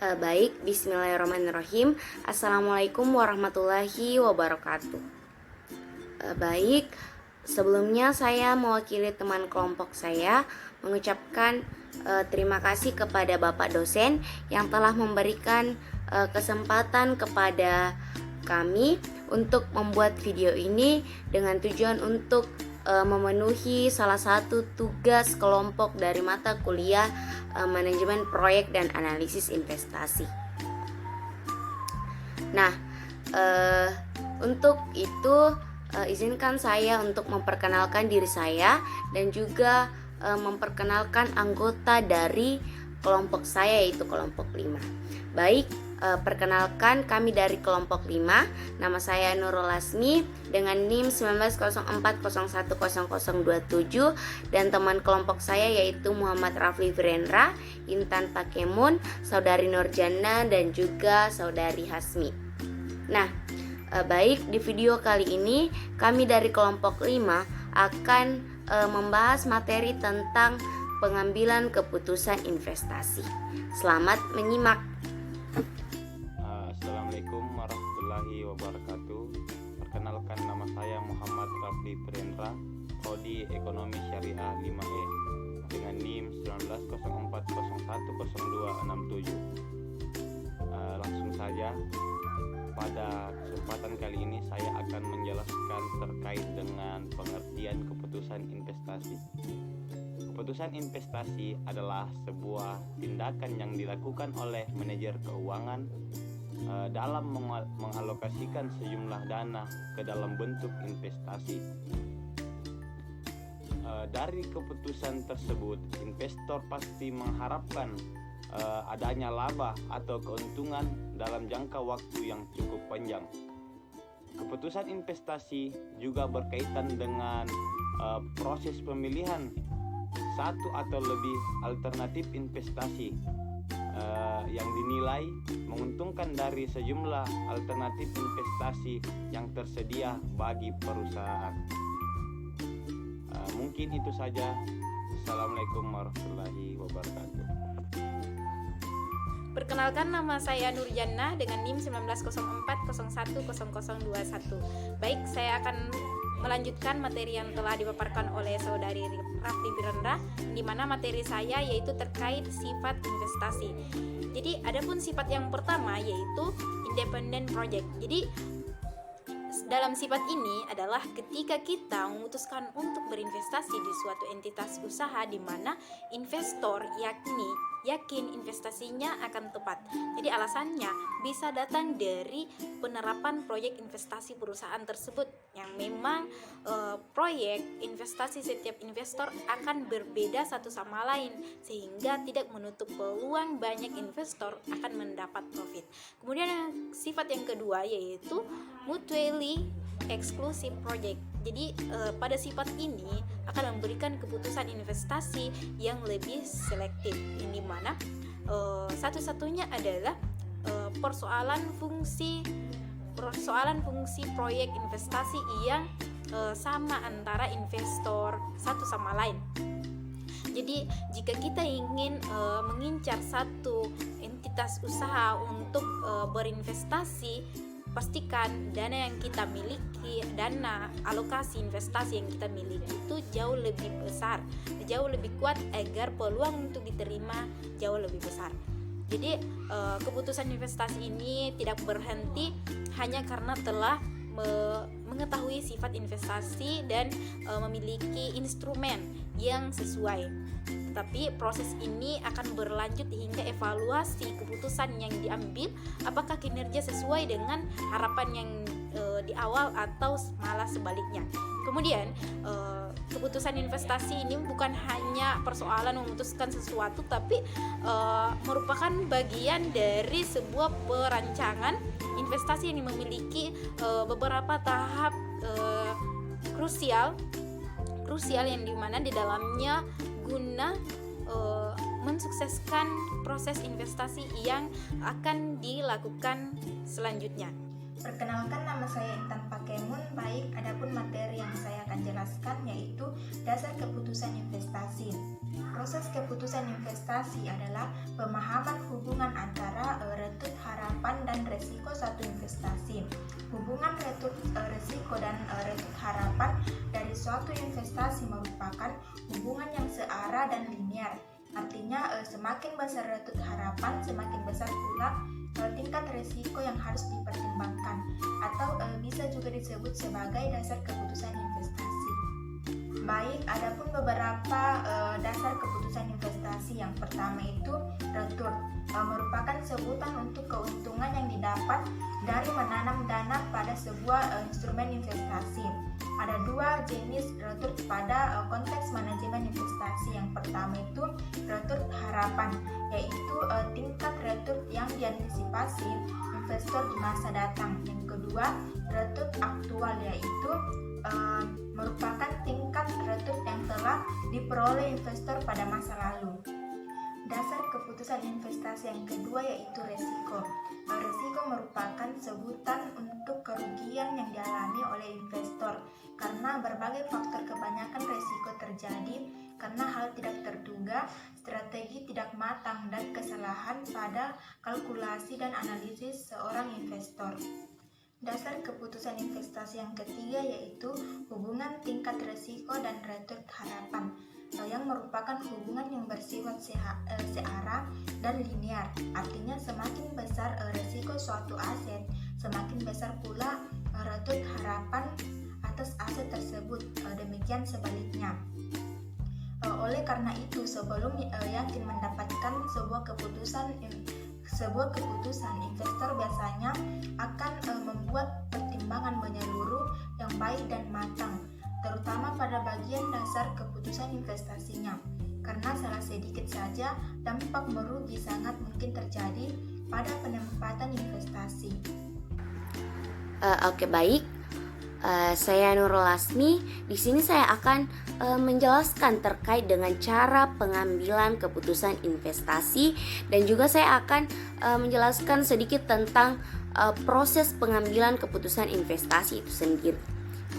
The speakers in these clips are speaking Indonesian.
Baik, bismillahirrahmanirrahim. Assalamualaikum warahmatullahi wabarakatuh. Baik, sebelumnya saya mewakili teman kelompok saya mengucapkan terima kasih kepada Bapak dosen yang telah memberikan kesempatan kepada kami untuk membuat video ini dengan tujuan untuk memenuhi salah satu tugas kelompok dari mata kuliah manajemen proyek dan analisis investasi. Nah, untuk itu izinkan saya untuk memperkenalkan diri saya dan juga memperkenalkan anggota dari kelompok saya, yaitu kelompok 5. Baik, perkenalkan kami dari kelompok 5. Nama saya Nurul Lasmi dengan NIM 1904010027 dan teman kelompok saya yaitu Muhammad Rafli Virendra, Intan Pakemun, Saudari Nurjana dan juga Saudari Hasmi. Nah, baik, di video kali ini kami dari kelompok 5 akan membahas materi tentang pengambilan keputusan investasi. Selamat menyimak. Assalamualaikum warahmatullahi wabarakatuh. Perkenalkan, nama saya Muhammad Rafli Virendra, Prodi Ekonomi Syariah 5E dengan NIM 1904010267. Langsung saja, pada kesempatan kali ini saya akan menjelaskan terkait dengan pengertian keputusan investasi. Keputusan investasi adalah sebuah tindakan yang dilakukan oleh manajer keuangan dalam mengalokasikan sejumlah dana ke dalam bentuk investasi. Dari keputusan tersebut, investor pasti mengharapkan adanya laba atau keuntungan dalam jangka waktu yang cukup panjang. Keputusan investasi juga berkaitan dengan proses pemilihan satu atau lebih alternatif investasi yang dinilai menguntungkan dari sejumlah alternatif investasi yang tersedia bagi perusahaan. Mungkin itu saja. Assalamualaikum warahmatullahi wabarakatuh. Perkenalkan, nama saya Nurjana dengan NIM 1904010021. Baik, saya akan melanjutkan materi yang telah dipaparkan oleh Saudari Rafli Virendra, di mana materi saya yaitu terkait sifat investasi. Jadi, adapun sifat yang pertama yaitu independent project. Jadi, dalam sifat ini adalah ketika kita memutuskan untuk berinvestasi di suatu entitas usaha di mana investor yakin investasinya akan tepat. Jadi alasannya bisa datang dari penerapan proyek investasi perusahaan tersebut yang memang proyek investasi setiap investor akan berbeda satu sama lain sehingga tidak menutup peluang banyak investor akan mendapat profit. Kemudian sifat yang kedua yaitu mutually exclusive project. Jadi pada sifat ini akan memberikan keputusan investasi yang lebih selektif, ini mana satu-satunya adalah persoalan fungsi proyek investasi yang sama antara investor satu sama lain. Jadi jika kita ingin mengincar satu entitas usaha untuk berinvestasi, pastikan dana yang kita miliki, dana alokasi investasi yang kita miliki itu jauh lebih besar, jauh lebih kuat agar peluang untuk diterima jauh lebih besar. Jadi keputusan investasi ini tidak berhenti hanya karena telah mengetahui sifat investasi dan memiliki instrumen yang sesuai. Tetapi proses ini akan berlanjut hingga evaluasi keputusan yang diambil, apakah kinerja sesuai dengan harapan yang di awal atau malah sebaliknya. Kemudian keputusan investasi ini bukan hanya persoalan memutuskan sesuatu, tapi merupakan bagian dari sebuah perancangan investasi yang memiliki beberapa tahap krusial yang dimana di dalamnya guna mensukseskan proses investasi yang akan dilakukan selanjutnya. Perkenalkan, nama saya Intan Pakemun. Baik, adapun materi yang saya akan jelaskan yaitu dasar keputusan investasi. Proses keputusan investasi adalah pemahaman hubungan antara dan resiko suatu investasi. Hubungan resiko dan return harapan dari suatu investasi merupakan hubungan yang searah dan linear. Artinya semakin besar return harapan, semakin besar pula tingkat resiko yang harus dipertimbangkan, atau bisa juga disebut sebagai dasar keputusan investasi. Baik, adapun beberapa dasar keputusan investasi. Yang pertama itu return, merupakan sebutan untuk keuntungan yang didapat dari menanam dana pada sebuah instrumen investasi. Ada dua jenis return pada konteks manajemen investasi. Yang pertama itu return harapan, yaitu tingkat return yang diantisipasi investor di masa datang. Yang kedua, return aktual, yaitu merupakan tingkat return yang telah diperoleh investor pada masa lalu. Dasar keputusan investasi yang kedua yaitu resiko. Resiko merupakan sebutan untuk kerugian yang dialami oleh investor karena berbagai faktor. Kebanyakan resiko terjadi karena hal tidak terduga, strategi tidak matang, dan kesalahan pada kalkulasi dan analisis seorang investor. Dasar keputusan investasi yang ketiga yaitu hubungan tingkat resiko dan return harapan, yang merupakan hubungan yang bersifat searah dan linear. Artinya semakin besar resiko suatu aset, semakin besar pula return harapan atas aset tersebut. Demikian sebaliknya. Oleh karena itu, sebelum yakin mendapatkan sebuah keputusan, investor biasanya akan membuat pertimbangan menyeluruh yang baik dan matang, terutama pada bagian dasar keputusan investasinya. Karena salah sedikit saja, dampak merugi sangat mungkin terjadi pada penempatan investasi. Oke, baik. Saya Nurul Lasmi. Di sini saya akan menjelaskan terkait dengan cara pengambilan keputusan investasi, dan juga saya akan menjelaskan sedikit tentang proses pengambilan keputusan investasi itu sendiri.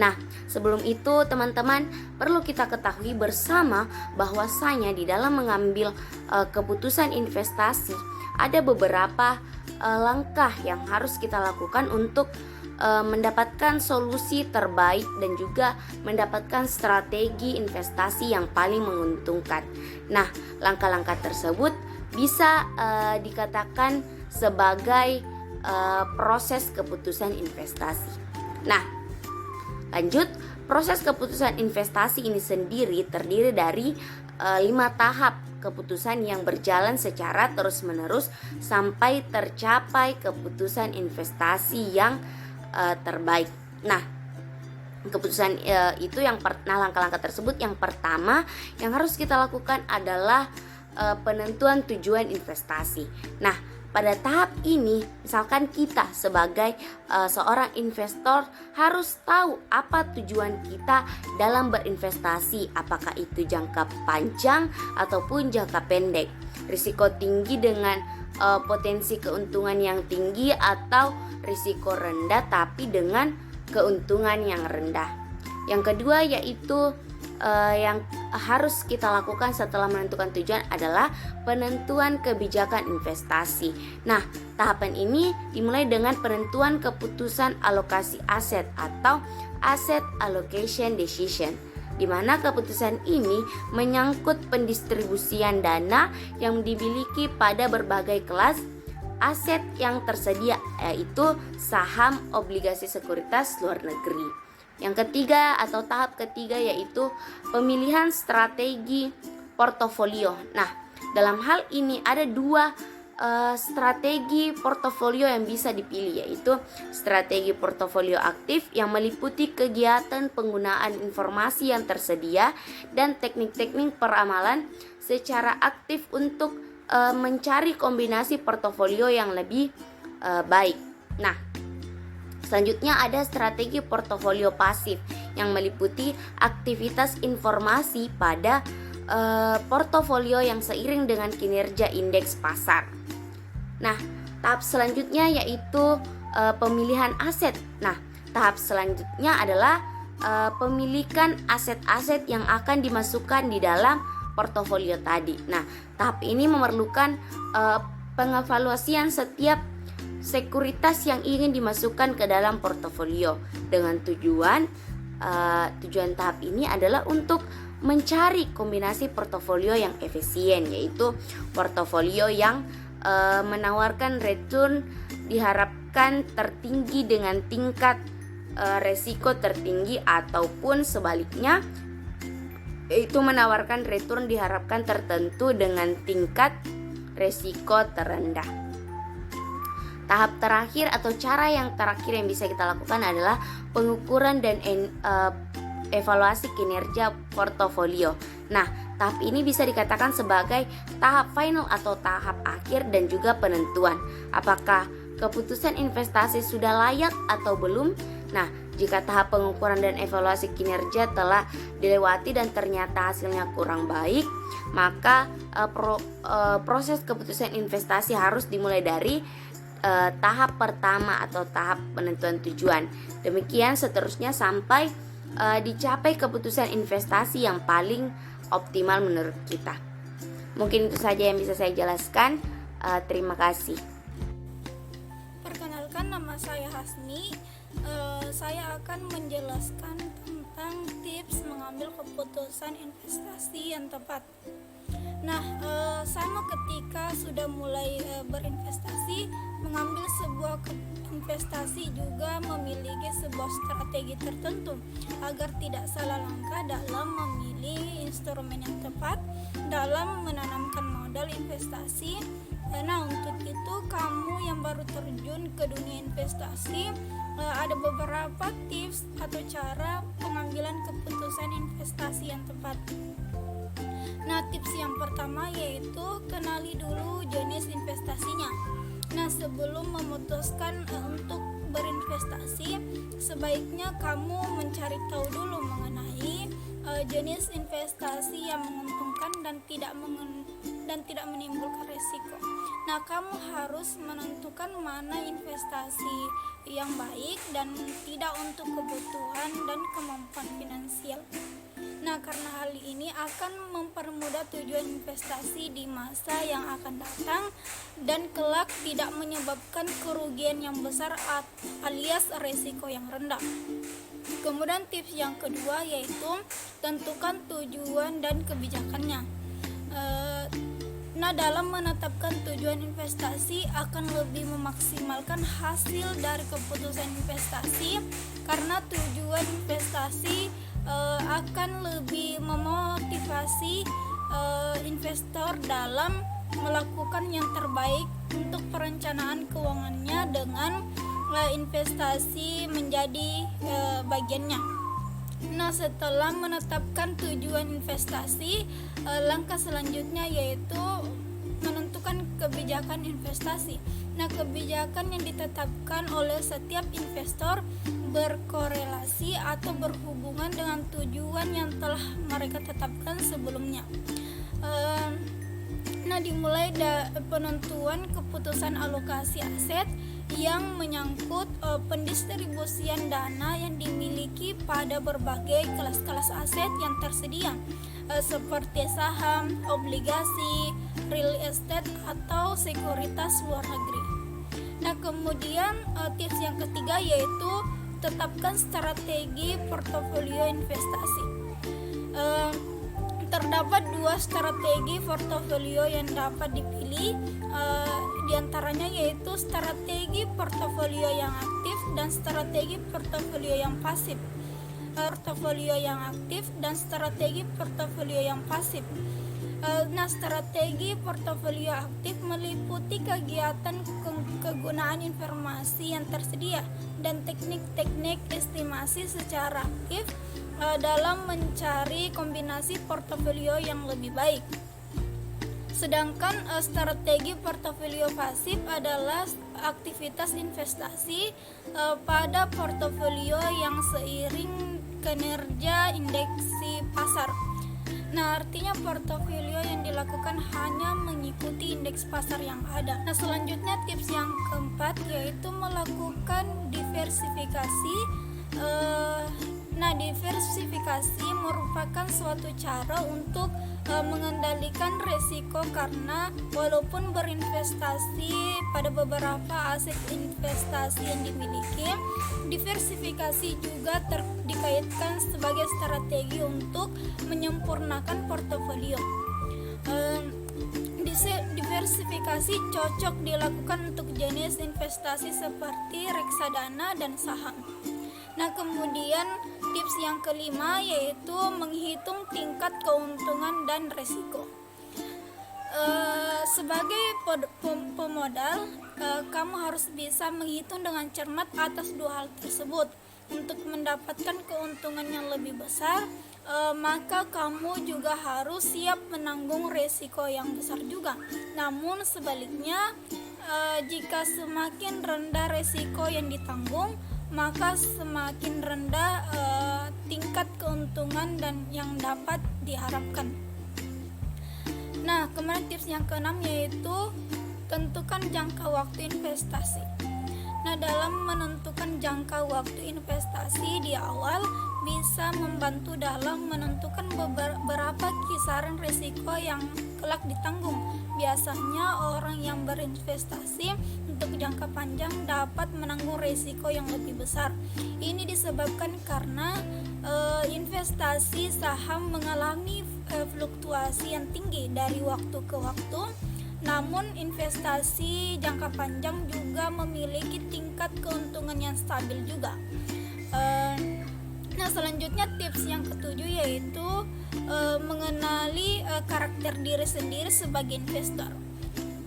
Nah, sebelum itu teman-teman perlu kita ketahui bersama bahwasanya di dalam mengambil keputusan investasi ada beberapa langkah yang harus kita lakukan untuk mendapatkan solusi terbaik dan juga mendapatkan strategi investasi yang paling menguntungkan. Nah, langkah-langkah tersebut bisa dikatakan sebagai proses keputusan investasi. Nah, lanjut, proses keputusan investasi ini sendiri terdiri dari 5 tahap keputusan yang berjalan secara terus-menerus sampai tercapai keputusan investasi yang terbaik. Nah, keputusan itu langkah-langkah tersebut yang pertama yang harus kita lakukan adalah penentuan tujuan investasi. Nah, pada tahap ini misalkan kita sebagai seorang investor harus tahu apa tujuan kita dalam berinvestasi, apakah itu jangka panjang ataupun jangka pendek, risiko tinggi dengan potensi keuntungan yang tinggi atau risiko rendah tapi dengan keuntungan yang rendah. Yang kedua yaitu yang harus kita lakukan setelah menentukan tujuan adalah penentuan kebijakan investasi. Nah, tahapan ini dimulai dengan penentuan keputusan alokasi aset atau asset allocation decision, di mana keputusan ini menyangkut pendistribusian dana yang dimiliki pada berbagai kelas aset yang tersedia, yaitu saham, obligasi sekuritas luar negeri. Yang ketiga atau tahap ketiga yaitu pemilihan strategi portofolio. Nah, dalam hal ini ada 2 strategi portofolio yang bisa dipilih, yaitu strategi portofolio aktif yang meliputi kegiatan penggunaan informasi yang tersedia dan teknik-teknik peramalan secara aktif untuk mencari kombinasi portofolio yang lebih baik. Nah, selanjutnya ada strategi portofolio pasif yang meliputi aktivitas informasi pada portofolio yang seiring dengan kinerja indeks pasar. Nah, tahap selanjutnya yaitu pemilihan aset. Nah, tahap selanjutnya adalah pemilikan aset-aset yang akan dimasukkan di dalam portofolio tadi. Nah, tahap ini memerlukan pengevaluasian setiap sekuritas yang ingin dimasukkan ke dalam portofolio dengan tujuan tahap ini adalah untuk mencari kombinasi portofolio yang efisien, yaitu portofolio yang menawarkan return diharapkan tertinggi dengan tingkat resiko tertinggi, ataupun sebaliknya yaitu menawarkan return diharapkan tertentu dengan tingkat resiko terendah. Tahap terakhir atau cara yang terakhir yang bisa kita lakukan adalah pengukuran dan evaluasi kinerja portofolio. Nah, tahap ini bisa dikatakan sebagai tahap final atau tahap akhir dan juga penentuan apakah keputusan investasi sudah layak atau belum. Nah, jika tahap pengukuran dan evaluasi kinerja telah dilewati dan ternyata hasilnya kurang baik, maka proses keputusan investasi harus dimulai dari tahap pertama atau tahap penentuan tujuan. Demikian seterusnya sampai dicapai keputusan investasi yang paling optimal menurut kita. Mungkin itu saja yang bisa saya jelaskan. Terima kasih. Perkenalkan, nama saya Hasmi. Saya akan menjelaskan tentang tips mengambil keputusan investasi yang tepat. Nah, sama ketika sudah mulai berinvestasi, mengambil sebuah investasi juga memiliki sebuah strategi tertentu agar tidak salah langkah dalam memilih instrumen yang tepat dalam menanamkan modal investasi. Nah, untuk itu kamu yang baru terjun ke dunia investasi, ada beberapa tips atau cara pengambilan keputusan investasi yang tepat. Nah, tips yang pertama yaitu kenali dulu jenis investasinya. Nah, sebelum memutuskan untuk berinvestasi, sebaiknya kamu mencari tahu dulu mengenai jenis investasi yang menguntungkan dan tidak menimbulkan risiko. Nah, kamu harus menentukan mana investasi yang baik dan tidak untuk kebutuhan dan kemampuan finansial. Nah, karena hal ini akan mempermudah tujuan investasi di masa yang akan datang dan kelak tidak menyebabkan kerugian yang besar alias risiko yang rendah. Kemudian tips yang kedua yaitu tentukan tujuan dan kebijakannya. Nah, dalam menetapkan tujuan investasi akan lebih memaksimalkan hasil dari keputusan investasi, karena tujuan investasi akan lebih memotivasi investor dalam melakukan yang terbaik untuk perencanaan keuangannya dengan investasi menjadi bagiannya. Nah, setelah menetapkan tujuan investasi, langkah selanjutnya yaitu menentukan kebijakan investasi. Nah, kebijakan yang ditetapkan oleh setiap investor berkorelasi atau berhubungan dengan tujuan yang telah mereka tetapkan sebelumnya. Nah, dimulai penentuan keputusan alokasi aset yang menyangkut pendistribusian dana yang dimiliki pada berbagai kelas-kelas aset yang tersedia, seperti saham, obligasi, real estate, atau sekuritas luar negeri. Nah, kemudian tips yang ketiga yaitu tetapkan strategi portofolio investasi. Terdapat dua strategi portofolio yang dapat dipilih, diantaranya yaitu strategi portofolio yang aktif dan strategi portofolio yang pasif. Portofolio yang aktif dan strategi portofolio yang pasif. Nah, strategi portofolio aktif meliputi kegiatan kegunaan informasi yang tersedia dan teknik-teknik estimasi secara aktif dalam mencari kombinasi portofolio yang lebih baik. Sedangkan strategi portofolio pasif adalah aktivitas investasi pada portofolio yang seiring kinerja indeksi pasar. Nah, artinya portofolio yang dilakukan hanya mengikuti indeks pasar yang ada. Nah, selanjutnya tips yang keempat yaitu melakukan diversifikasi Nah, diversifikasi merupakan suatu cara untuk mengendalikan risiko, karena walaupun berinvestasi pada beberapa aset investasi yang dimiliki, diversifikasi juga dikaitkan sebagai strategi untuk menyempurnakan portofolio. Diversifikasi cocok dilakukan untuk jenis investasi seperti reksadana dan saham. Nah, kemudian tips yang kelima yaitu menghitung tingkat keuntungan dan risiko. Sebagai pemodal, kamu harus bisa menghitung dengan cermat atas dua hal tersebut. Untuk mendapatkan keuntungan yang lebih besar, maka kamu juga harus siap menanggung risiko yang besar juga. Namun sebaliknya, jika semakin rendah risiko yang ditanggung, maka semakin rendah tingkat keuntungan dan yang dapat diharapkan. Nah, kemudian tips yang keenam yaitu tentukan jangka waktu investasi. Nah, dalam menentukan jangka waktu investasi di awal bisa membantu dalam menentukan beberapa kisaran risiko yang kelak ditanggung. Biasanya orang yang berinvestasi untuk jangka panjang dapat menanggung risiko yang lebih besar. Ini disebabkan karena investasi saham mengalami fluktuasi yang tinggi dari waktu ke waktu. Namun investasi jangka panjang juga memiliki tingkat keuntungan yang stabil juga. Nah, selanjutnya tips yang ketujuh yaitu mengenali karakter diri sendiri sebagai investor.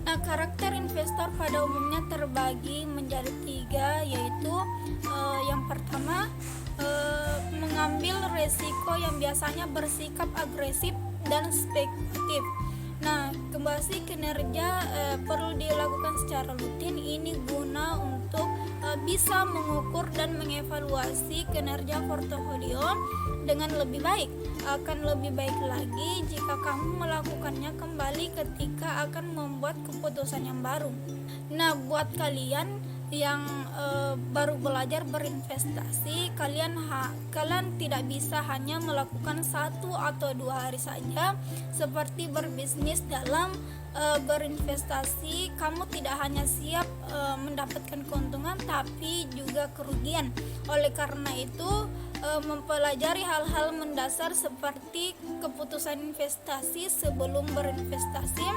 Nah, karakter investor pada umumnya terbagi menjadi 3, yaitu yang pertama, mengambil resiko yang biasanya bersikap agresif dan spekulatif. Nah, kembali kinerja perlu dilakukan secara rutin. Ini guna untuk bisa mengukur dan mengevaluasi kinerja portofolio dengan lebih baik. Akan lebih baik lagi jika kamu melakukannya kembali ketika akan membuat keputusan yang baru. Nah, buat kalian yang baru belajar berinvestasi, kalian tidak bisa hanya melakukan 1 atau 2 hari saja. Seperti berbisnis, dalam berinvestasi kamu tidak hanya siap mendapatkan keuntungan tapi juga kerugian. Oleh karena itu, mempelajari hal-hal mendasar seperti keputusan investasi sebelum berinvestasi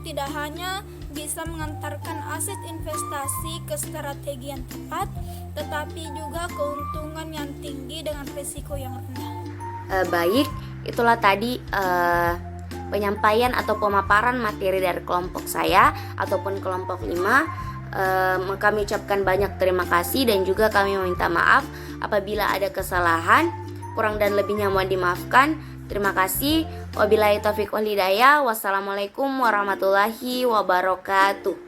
tidak hanya bisa mengantarkan aset investasi ke strategi yang tepat, tetapi juga keuntungan yang tinggi dengan risiko yang rendah. Baik, itulah tadi penyampaian atau pemaparan materi dari kelompok saya ataupun kelompok 5. Kami ucapkan banyak terima kasih dan juga kami meminta maaf apabila ada kesalahan, kurang dan lebihnya mohon dimaafkan. Terima kasih. Wabillahi taufiq wal hidayah. Wassalamualaikum warahmatullahi wabarakatuh.